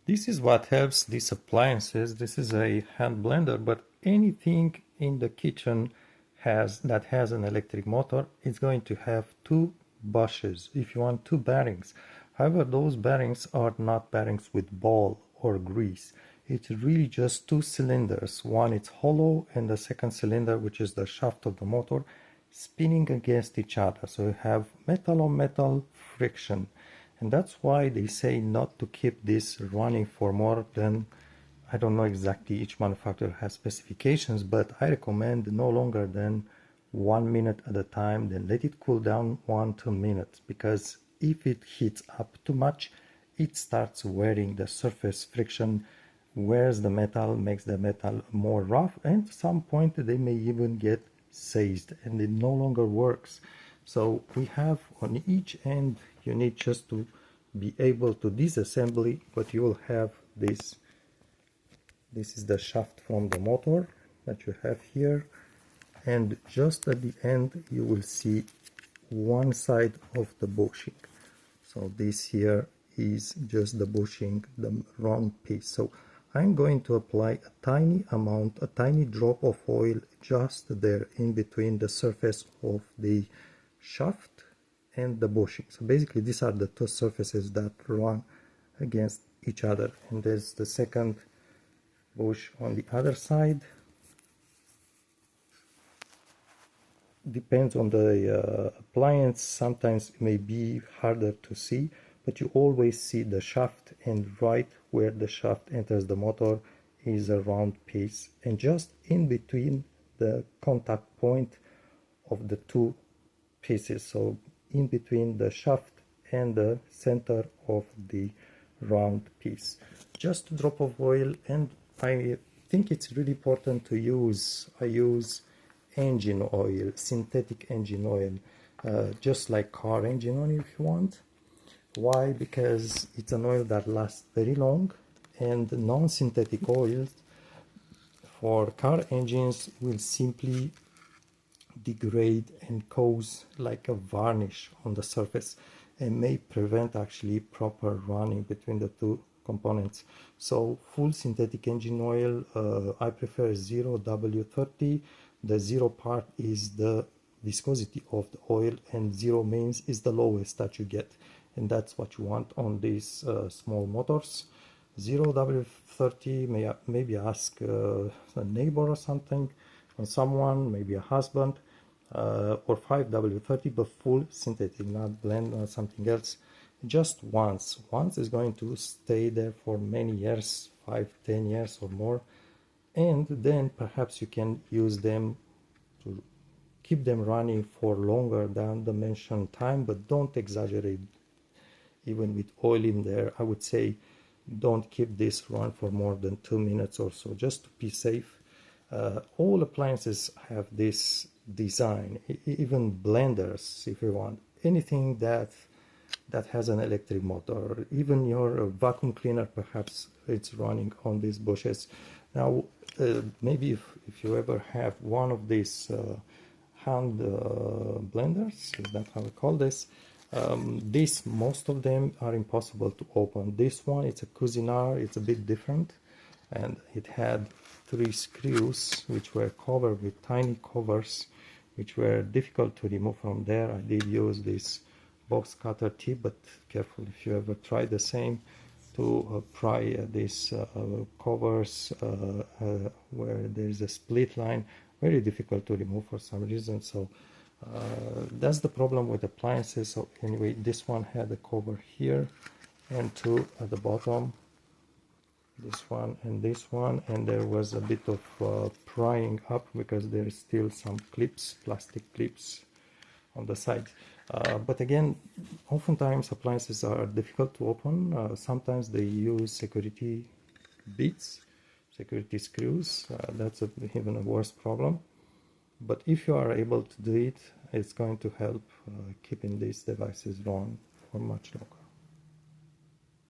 This is what helps these appliances. This is a hand blender, but anything in the kitchen that has an electric motor is going to have two bushes, if you want, two bearings. However, those bearings are not bearings with ball or grease. It's really just two cylinders. One is hollow, and the second cylinder, which is the shaft of the motor, spinning against each other. So you have metal on metal friction. And that's why they say not to keep this running for more than, I don't know exactly, each manufacturer has specifications, but I recommend no longer than 1 minute at a time, then let it cool down 1-2 minutes, because if it heats up too much, it starts wearing. The surface friction wears the metal, makes the metal more rough, and at some point they may even get seized and it no longer works. So we have on each end, you need just to be able to disassemble it, but you will have this. This is the shaft from the motor that you have here, and just at the end you will see one side of the bushing. So this here is just the bushing, the round piece. So I'm going to apply a tiny amount, a tiny drop of oil just there in between the surface of the shaft and the bushing. So basically these are the two surfaces that run against each other, and there's the second bush on the other side. Depends on the appliance, sometimes it may be harder to see, but you always see the shaft, and right where the shaft enters the motor is a round piece, and just in between the contact point of the two pieces, so in between the shaft and the center of the round piece, just a drop of oil. And I think it's really important to use, I use engine oil, synthetic engine oil, just like car engine oil if you want. Why? Because it's an oil that lasts very long, and non-synthetic oils for car engines will simply degrade and cause like a varnish on the surface and may prevent actually proper running between the two components. So full synthetic engine oil, I prefer 0W30. The 0 part is the viscosity of the oil, and 0 means is the lowest that you get, and that's what you want on these small motors. 0W30, maybe ask a neighbor or something, or someone, maybe a husband, or 5W30, but full synthetic, not blend or something else. Just once is going to stay there for many years, 5-10 years or more, and then perhaps you can use them to keep them running for longer than the mentioned time, but don't exaggerate. Even with oil in there, I would say don't keep this run for more than 2 minutes or so, just to be safe. All appliances have this design, even blenders, if you want, anything that has an electric motor, even your vacuum cleaner, perhaps it's running on these bushes. Now, maybe if you ever have one of these hand blenders, is that how we call this? Most of them are impossible to open. This one, it's a Cuisinart, it's a bit different, and it had 3 screws which were covered with tiny covers which were difficult to remove from there. I did use this box cutter tip, but careful if you ever try the same to pry these covers where there is a split line. Very difficult to remove for some reason. So that's the problem with appliances. So anyway, this one had a cover here and 2 at the bottom, this one and this one, and there was a bit of prying up because there is still some clips, plastic clips on the side. But again, oftentimes appliances are difficult to open. Sometimes they use security bits, security screws. That's even a worse problem. But if you are able to do it, it's going to help keeping these devices running for much longer.